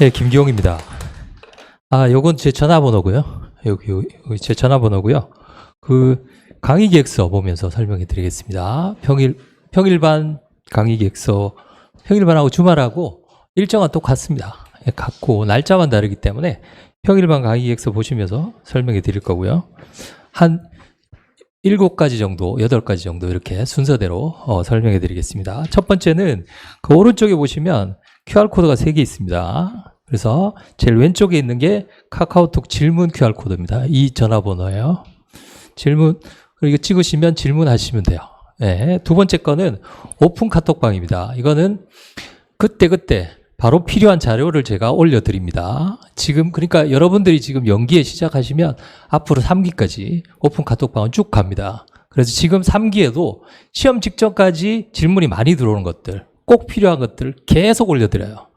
네, 김기용입니다. 요건 제 전화번호고요. 여기 제 전화번호고요. 그 강의 계획서 보면서 설명해 드리겠습니다. 평일반 강의 계획서, 평일반하고 주말하고 일정은 똑같습니다. 같고 날짜만 다르기 때문에 평일반 강의 계획서 보시면서 설명해 드릴 거고요. 한 7가지 정도, 8가지 정도 이렇게 순서대로 설명해 드리겠습니다. 첫 번째는 그 오른쪽에 보시면 QR코드가 3개 있습니다. 그래서 제일 왼쪽에 있는 게 카카오톡 질문 QR코드입니다. 이 전화번호예요. 질문, 이거 찍으시면 질문하시면 돼요. 네, 두 번째 거는 오픈 카톡방입니다. 이거는 그때 바로 필요한 자료를 제가 올려드립니다. 지금 그러니까 여러분들이 지금 연기에 시작하시면 앞으로 3기까지 오픈 카톡방은 쭉 갑니다. 그래서 지금 3기에도 시험 직전까지 질문이 많이 들어오는 것들, 꼭 필요한 것들 계속 올려드려요.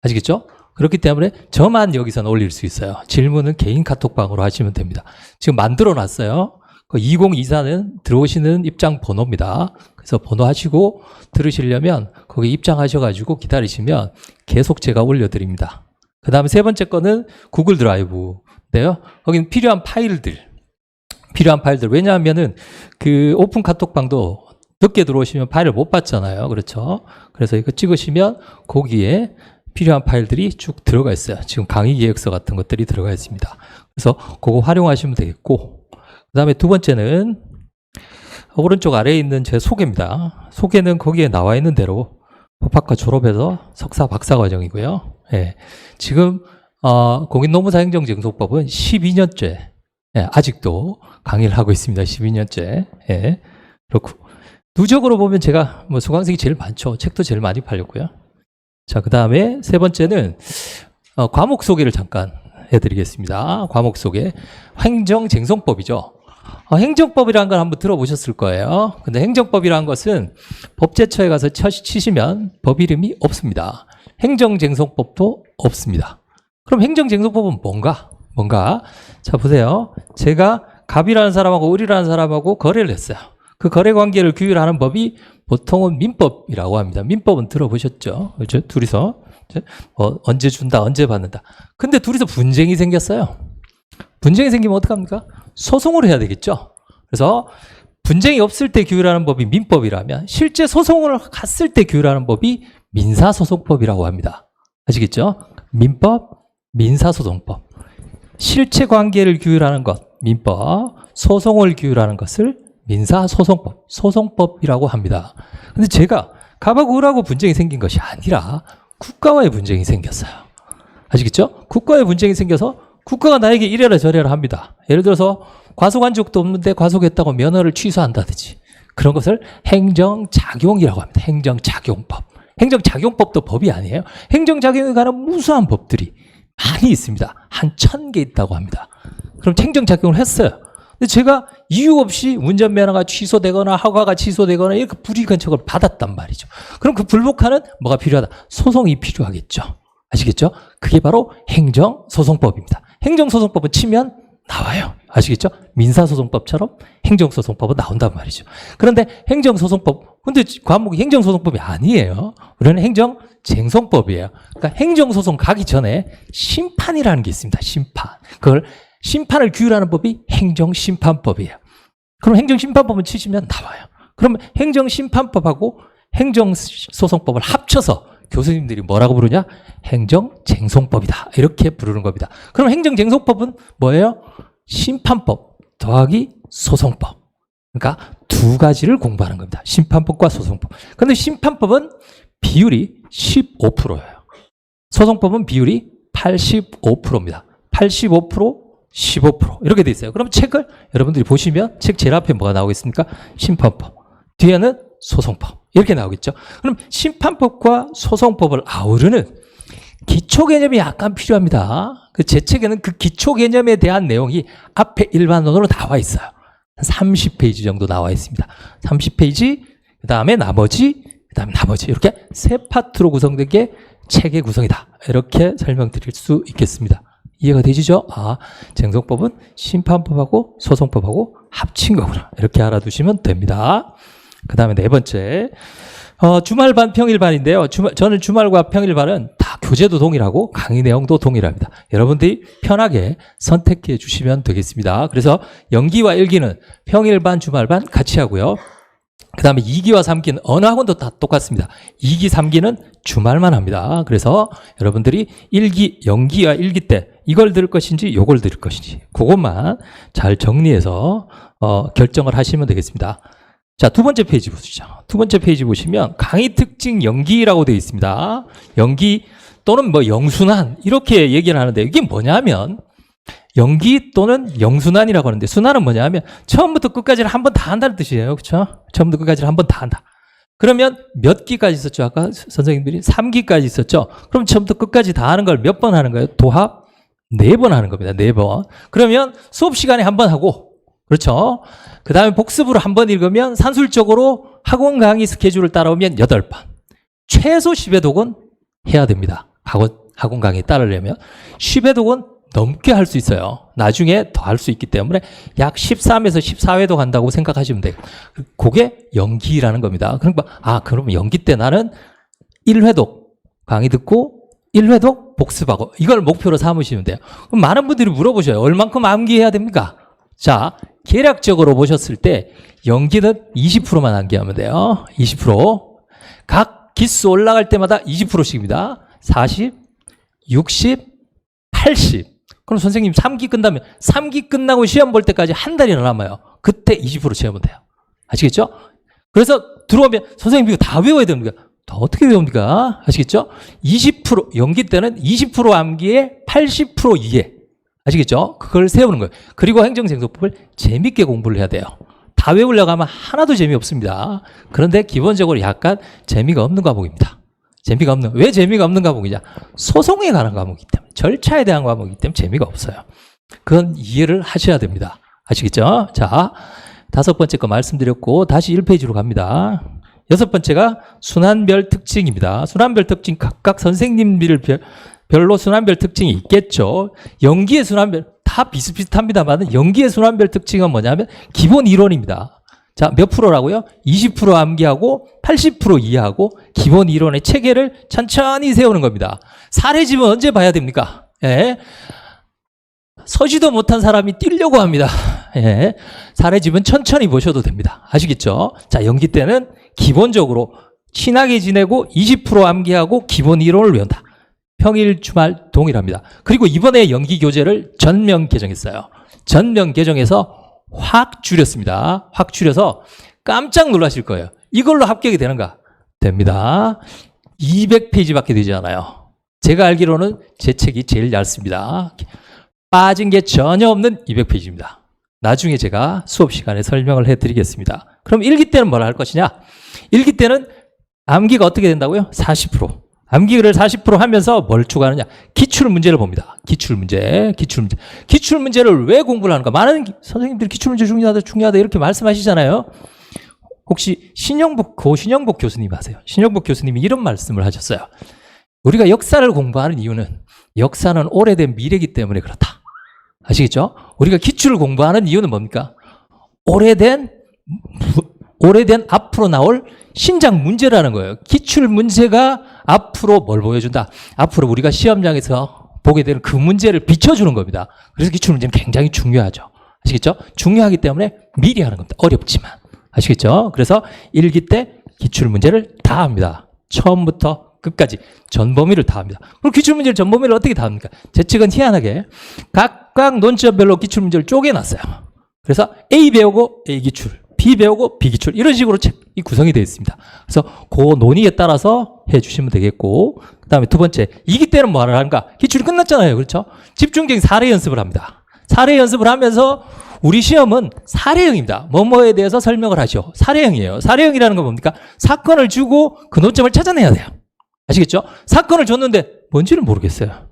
아시겠죠? 그렇기 때문에 저만 여기서는 올릴 수 있어요. 질문은 개인 카톡방으로 하시면 됩니다. 지금 만들어 놨어요. 2024는 들어오시는 입장 번호입니다. 그래서 번호 하시고 들으시려면 거기 입장하셔가지고 기다리시면 계속 제가 올려드립니다. 그 다음에 세 번째 거는 구글 드라이브인데요. 거기는 필요한 파일들. 왜냐하면은 그 오픈 카톡방도 늦게 들어오시면 파일을 못 받잖아요. 그렇죠? 그래서 이거 찍으시면 거기에 필요한 파일들이 쭉 들어가 있어요. 지금 강의 계획서 같은 것들이 들어가 있습니다. 그래서 그거 활용하시면 되겠고, 그 다음에 두 번째는 오른쪽 아래에 있는 제 소개입니다. 소개는 거기에 나와 있는 대로 법학과 졸업해서 석사 박사 과정이고요. 예. 지금 공인노무사행정쟁송법은 12년째 아직도 강의를 하고 있습니다. 12년째. 예. 그렇고 누적으로 보면 제가 수강생이 제일 많죠. 책도 제일 많이 팔렸고요. 자, 그 다음에 세 번째는 과목 소개를 잠깐 해드리겠습니다. 과목 소개. 행정쟁송법이죠. 행정법이라는 걸 한번 들어보셨을 거예요. 근데 행정법이라는 것은 법제처에 가서 치시면 법 이름이 없습니다. 행정쟁송법도 없습니다. 그럼 행정쟁송법은 뭔가? 자, 보세요. 제가 갑이라는 사람하고 을이라는 사람하고 거래를 했어요. 그 거래 관계를 규율하는 법이 보통은 민법이라고 합니다. 민법은 들어보셨죠? 그렇죠? 둘이서 언제 준다, 언제 받는다. 근데 둘이서 분쟁이 생겼어요. 분쟁이 생기면 어떡합니까? 소송을 해야 되겠죠. 그래서 분쟁이 없을 때 규율하는 법이 민법이라면 실제 소송을 갔을 때 규율하는 법이 민사소송법이라고 합니다. 아시겠죠? 민법, 민사소송법. 실체 관계를 규율하는 것, 민법, 소송을 규율하는 것을 민사소송법, 소송법이라고 합니다. 근데 제가 갑하고 을하고 분쟁이 생긴 것이 아니라 국가와의 분쟁이 생겼어요. 아시겠죠? 국가와의 분쟁이 생겨서 국가가 나에게 이래라 저래라 합니다. 예를 들어서 과속한 적도 없는데 과속했다고 면허를 취소한다든지 그런 것을 행정작용이라고 합니다. 행정작용법. 행정작용법도 법이 아니에요. 행정작용에 관한 무수한 법들이 많이 있습니다. 한 1000개 있다고 합니다. 그럼 행정작용을 했어요. 근데 제가 이유 없이 운전면허가 취소되거나 허가가 취소되거나 이렇게 불이익한 처벌을 받았단 말이죠. 그럼 그 불복하는 뭐가 필요하다? 소송이 필요하겠죠. 아시겠죠? 그게 바로 행정소송법입니다. 행정소송법은 치면 나와요. 아시겠죠? 민사소송법처럼 행정소송법은 나온단 말이죠. 그런데 행정소송법, 근데 과목이 행정소송법이 아니에요. 우리는 행정쟁송법이에요. 그러니까 행정소송 가기 전에 심판이라는 게 있습니다. 심판. 그걸 심판을 규율하는 법이 행정심판법이에요. 그럼 행정심판법은 치시면 나와요. 그러면 행정심판법하고 행정소송법을 합쳐서 교수님들이 뭐라고 부르냐? 행정쟁송법이다. 이렇게 부르는 겁니다. 그럼 행정쟁송법은 뭐예요? 심판법 더하기 소송법. 그러니까 두 가지를 공부하는 겁니다. 심판법과 소송법. 그런데 심판법은 비율이 15%예요. 소송법은 비율이 85%입니다. 85%, 15% 이렇게 돼 있어요. 그럼 책을 여러분들이 보시면 책 제일 앞에 뭐가 나오겠습니까? 심판법. 뒤에는 소송법. 이렇게 나오겠죠. 그럼 심판법과 소송법을 아우르는 기초 개념이 약간 필요합니다. 제 책에는 그 기초 개념에 대한 내용이 앞에 일반론으로 나와 있어요. 한 30페이지 정도 나와 있습니다. 30페이지, 그 다음에 나머지 이렇게 세 파트로 구성된 게 책의 구성이다. 이렇게 설명드릴 수 있겠습니다. 이해가 되시죠? 쟁송법은 심판법하고 소송법하고 합친 거구나. 이렇게 알아두시면 됩니다. 그 다음에 네 번째, 주말반 평일반인데요. 저는 주말과 평일반은 다 교재도 동일하고 강의 내용도 동일합니다. 여러분들이 편하게 선택해 주시면 되겠습니다. 그래서 연기와 일기는 평일반, 주말반 같이 하고요. 그 다음에 2기와 3기는 어느 학원도 다 똑같습니다. 2기, 3기는 주말만 합니다. 그래서 여러분들이 1기, 연기와 1기 때 이걸 들을 것인지 요걸 들을 것인지 그것만 잘 정리해서 결정을 하시면 되겠습니다. 자, 두 번째 페이지 보시죠. 두 번째 페이지 보시면 강의 특징 연기라고 되어 있습니다. 연기 또는 뭐 영순환 이렇게 얘기를 하는데 이게 뭐냐면 연기 또는 영순환이라고 하는데 순환은 뭐냐면 처음부터 끝까지를 한 번 다 한다는 뜻이에요. 그렇죠? 처음부터 끝까지를 한 번 다 한다. 그러면 몇 기까지 있었죠? 아까 선생님들이 3기까지 있었죠? 그럼 처음부터 끝까지 다 하는 걸 몇 번 하는 거예요? 도합 4번 하는 겁니다. 4번. 그러면 수업 시간에 한 번 하고 그렇죠? 그 다음에 복습으로 한 번 읽으면 산술적으로 학원 강의 스케줄을 따라오면 8번. 최소 10회 독은 해야 됩니다. 학원 강의 따르려면 10회 독은 넘게 할 수 있어요. 나중에 더 할 수 있기 때문에 약 13에서 14회도 간다고 생각하시면 돼요. 그게 연기라는 겁니다. 그러니까 그러면 연기 때 나는 1회독 강의 듣고 1회독 복습하고 이걸 목표로 삼으시면 돼요. 그럼 많은 분들이 물어보셔요. 얼만큼 암기해야 됩니까? 자, 계략적으로 보셨을 때 연기는 20%만 암기하면 돼요. 20%. 각 기수 올라갈 때마다 20%씩입니다. 40, 60, 80. 그럼 선생님 3기 끝나면 3기 끝나고 시험 볼 때까지 한 달이나 남아요. 그때 20% 채우면 돼요. 아시겠죠? 그래서 들어오면 선생님 이거 다 외워야 됩니까? 더 어떻게 외웁니까? 아시겠죠? 20% 연기 때는 20% 암기에 80% 이해. 아시겠죠? 그걸 세우는 거예요. 그리고 행정생소법을 재밌게 공부를 해야 돼요. 다 외우려고 하면 하나도 재미없습니다. 그런데 기본적으로 약간 재미가 없는 과목입니다. 재미가 없는, 왜 재미가 없는 과목이냐? 소송에 관한 과목이기 때문에, 절차에 대한 과목이기 때문에 재미가 없어요. 그건 이해를 하셔야 됩니다. 아시겠죠? 자, 5번째 거 말씀드렸고, 다시 1페이지로 갑니다. 6번째가 순환별 특징입니다. 순환별 특징, 각각 선생님들 별로 순환별 특징이 있겠죠. 연기의 순환별, 다 비슷비슷합니다만, 연기의 순환별 특징은 뭐냐면, 기본 이론입니다. 자, 몇 프로라고요? 20% 암기하고 80% 이해하고 기본 이론의 체계를 천천히 세우는 겁니다. 사례집은 언제 봐야 됩니까? 예. 서지도 못한 사람이 뛰려고 합니다. 예. 사례집은 천천히 보셔도 됩니다. 아시겠죠? 자, 연기 때는 기본적으로 친하게 지내고 20% 암기하고 기본 이론을 외운다. 평일, 주말 동일합니다. 그리고 이번에 연기 교재를 전면 개정했어요. 전면 개정해서 확 줄였습니다. 확 줄여서 깜짝 놀라실 거예요. 이걸로 합격이 되는가? 됩니다. 200페이지밖에 되지 않아요. 제가 알기로는 제 책이 제일 얇습니다. 빠진 게 전혀 없는 200페이지입니다. 나중에 제가 수업 시간에 설명을 해드리겠습니다. 그럼 1기 때는 뭘 할 것이냐? 1기 때는 암기가 어떻게 된다고요? 40%. 암기를 40% 하면서 뭘 추가하느냐? 기출문제를 봅니다. 기출문제. 기출문제를 왜 공부를 하는가? 많은 선생님들이 기출문제 중요하다 이렇게 말씀하시잖아요. 혹시 신영복 교수님 아세요? 신영복 교수님이 이런 말씀을 하셨어요. 우리가 역사를 공부하는 이유는 역사는 오래된 미래이기 때문에 그렇다. 아시겠죠? 우리가 기출을 공부하는 이유는 뭡니까? 오래된 앞으로 나올 신작 문제라는 거예요. 기출 문제가 앞으로 뭘 보여준다? 앞으로 우리가 시험장에서 보게 되는 그 문제를 비춰주는 겁니다. 그래서 기출 문제는 굉장히 중요하죠. 아시겠죠? 중요하기 때문에 미리 하는 겁니다. 어렵지만. 아시겠죠? 그래서 1기 때 기출 문제를 다 합니다. 처음부터 끝까지 전 범위를 다 합니다. 그럼 기출 문제를 전 범위를 어떻게 다 합니까? 제 책은 희한하게 각각 논점별로 기출 문제를 쪼개놨어요. 그래서 A 배우고 A 기출, B 배우고 B 기출 이런 식으로 책이 구성이 되어 있습니다. 그래서 그 논의에 따라서 해주시면 되겠고, 그 다음에 두 번째 2기 때는 뭐 하는가? 기출이 끝났잖아요. 그렇죠? 집중적인 사례 연습을 합니다. 사례 연습을 하면서 우리 시험은 사례형입니다. 뭐뭐에 대해서 설명을 하죠. 사례형이에요. 사례형이라는 건 뭡니까? 사건을 주고 그 논점을 찾아내야 돼요. 아시겠죠? 사건을 줬는데 뭔지를 모르겠어요.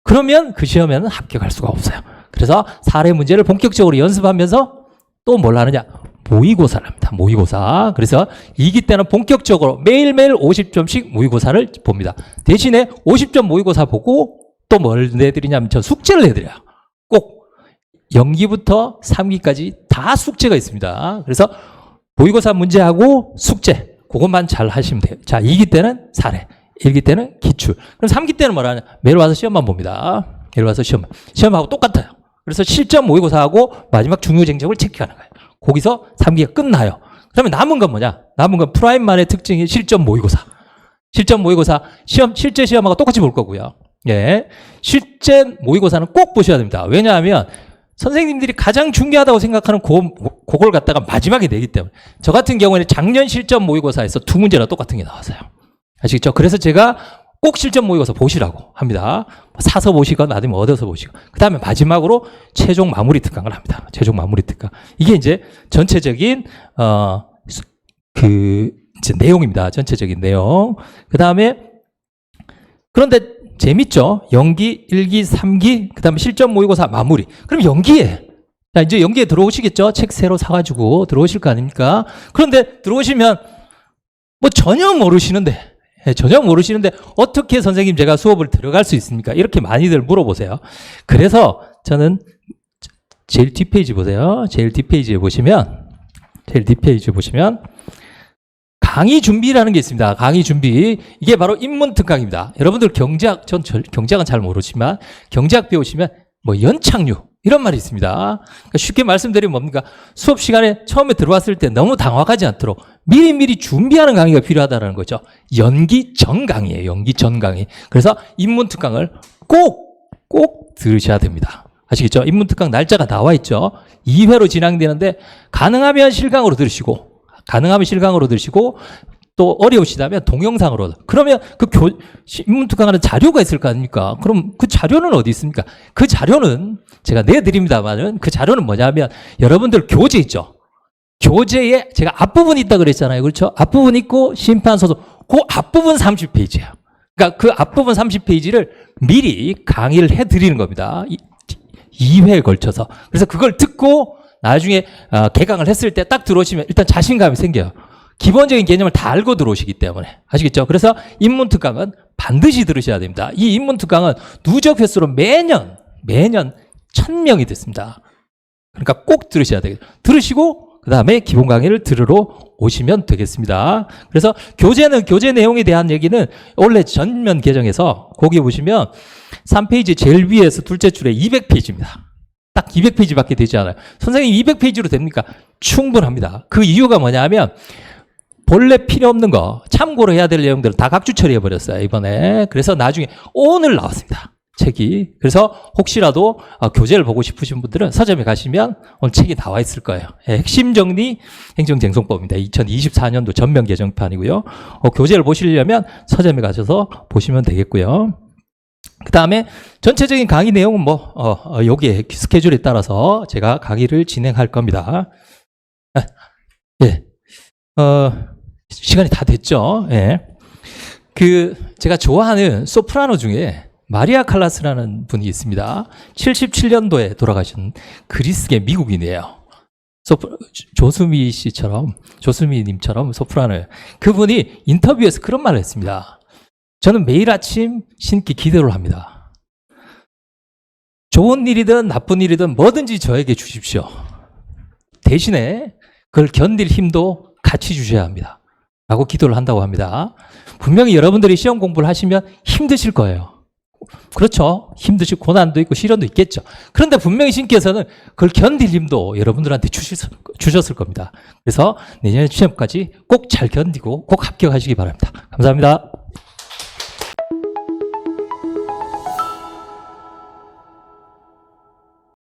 그러면 그 시험에는 합격할 수가 없어요. 그래서 사례 문제를 본격적으로 연습하면서 또 뭘 하느냐? 모의고사를 합니다. 모의고사. 그래서 2기 때는 본격적으로 매일매일 50점씩 모의고사를 봅니다. 대신에 50점 모의고사 보고 또 뭘 내드리냐면 저 숙제를 내드려요. 꼭 0기부터 3기까지 다 숙제가 있습니다. 그래서 모의고사 문제하고 숙제 그것만 잘 하시면 돼요. 자, 2기 때는 사례. 1기 때는 기출. 그럼 3기 때는 뭐라 하냐? 매일 와서 시험만 봅니다. 매일 와서 시험하고 똑같아요. 그래서 실전 모의고사하고 마지막 중요쟁점을 체크하는 거예요. 거기서 3기가 끝나요. 그러면 남은 건 뭐냐? 남은 건 프라임만의 특징이 실전 모의고사. 실전 모의고사 실제 시험하고 똑같이 볼 거고요. 예. 실제 모의고사는 꼭 보셔야 됩니다. 왜냐하면 선생님들이 가장 중요하다고 생각하는 그걸 갖다가 마지막에 내기 때문에. 저 같은 경우에는 작년 실전 모의고사에서 2문제나 똑같은 게 나왔어요. 아시겠죠? 그래서 제가 꼭 실전 모의고사 보시라고 합니다. 사서 보시거나 아니면 얻어서 보시고. 그 다음에 마지막으로 최종 마무리 특강을 합니다. 최종 마무리 특강. 이게 이제 전체적인, 이제 내용입니다. 전체적인 내용. 그 다음에, 그런데 재밌죠? 연기, 1기, 3기, 그 다음에 실전 모의고사 마무리. 그럼 연기에. 자, 이제 연기에 들어오시겠죠? 책 새로 사가지고 들어오실 거 아닙니까? 그런데 들어오시면 뭐 전혀 모르시는데 어떻게 선생님 제가 수업을 들어갈 수 있습니까? 이렇게 많이들 물어보세요. 그래서 저는 제일 뒷페이지 보세요. 제일 뒷페이지에 보시면 강의 준비라는 게 있습니다. 강의 준비. 이게 바로 인문 특강입니다. 여러분들 경제학, 전 경제학은 잘 모르지만 경제학 배우시면 뭐 연착륙 이런 말이 있습니다. 그러니까 쉽게 말씀드리면 뭡니까? 수업 시간에 처음에 들어왔을 때 너무 당황하지 않도록 미리미리 준비하는 강의가 필요하다는 거죠. 연기 전 강의예요. 연기 전 강의. 그래서 인문 특강을 꼭 들으셔야 됩니다. 아시겠죠? 인문 특강 날짜가 나와 있죠. 2회로 진행되는데 가능하면 실강으로 들으시고 또 어려우시다면 동영상으로. 그러면 그 인문 특강하는 자료가 있을 거 아닙니까? 그럼 그 자료는 어디 있습니까? 그 자료는 제가 내드립니다만은 그 자료는 뭐냐면 여러분들 교재 있죠. 교재에 제가 앞부분 있다 그랬잖아요. 그렇죠? 앞부분 있고 심판서도 그 앞부분 30페이지예요. 그러니까 그 앞부분 30페이지를 미리 강의를 해드리는 겁니다. 2회에 걸쳐서. 그래서 그걸 듣고 나중에 개강을 했을 때 딱 들어오시면 일단 자신감이 생겨요. 기본적인 개념을 다 알고 들어오시기 때문에. 아시겠죠? 그래서 인문특강은 반드시 들으셔야 됩니다. 이 인문특강은 누적 횟수로 매년 1000명이 됐습니다. 그러니까 꼭 들으셔야 되겠죠. 들으시고 그 다음에 기본 강의를 들으러 오시면 되겠습니다. 그래서 교재 내용에 대한 얘기는 원래 전면 개정에서 거기 보시면 3페이지 제일 위에서 둘째 줄에 200페이지입니다. 딱 200페이지밖에 되지 않아요. 선생님 200페이지로 됩니까? 충분합니다. 그 이유가 뭐냐면 본래 필요 없는 거 참고로 해야 될 내용들은 다 각주 처리해버렸어요. 이번에. 그래서 나중에 오늘 나왔습니다. 책이. 그래서 혹시라도 교재를 보고 싶으신 분들은 서점에 가시면 오늘 책이 나와 있을 거예요. 핵심 정리 행정쟁송법입니다. 2024년도 전면 개정판이고요. 교재를 보시려면 서점에 가셔서 보시면 되겠고요. 그 다음에 전체적인 강의 내용은 여기에 스케줄에 따라서 제가 강의를 진행할 겁니다. 예. 시간이 다 됐죠. 예. 제가 좋아하는 소프라노 중에 마리아 칼라스라는 분이 있습니다. 77년도에 돌아가신 그리스계 미국인이에요. 조수미 님처럼 소프라노예요. 그분이 인터뷰에서 그런 말을 했습니다. 저는 매일 아침 신기 기도를 합니다. 좋은 일이든 나쁜 일이든 뭐든지 저에게 주십시오. 대신에 그걸 견딜 힘도 같이 주셔야 합니다. 라고 기도를 한다고 합니다. 분명히 여러분들이 시험 공부를 하시면 힘드실 거예요. 그렇죠. 힘드시고 고난도 있고 시련도 있겠죠. 그런데 분명히 신께서는 그걸 견딜 힘도 여러분들한테 주셨을 겁니다. 그래서 내년 시험까지 꼭 잘 견디고 꼭 합격하시기 바랍니다. 감사합니다.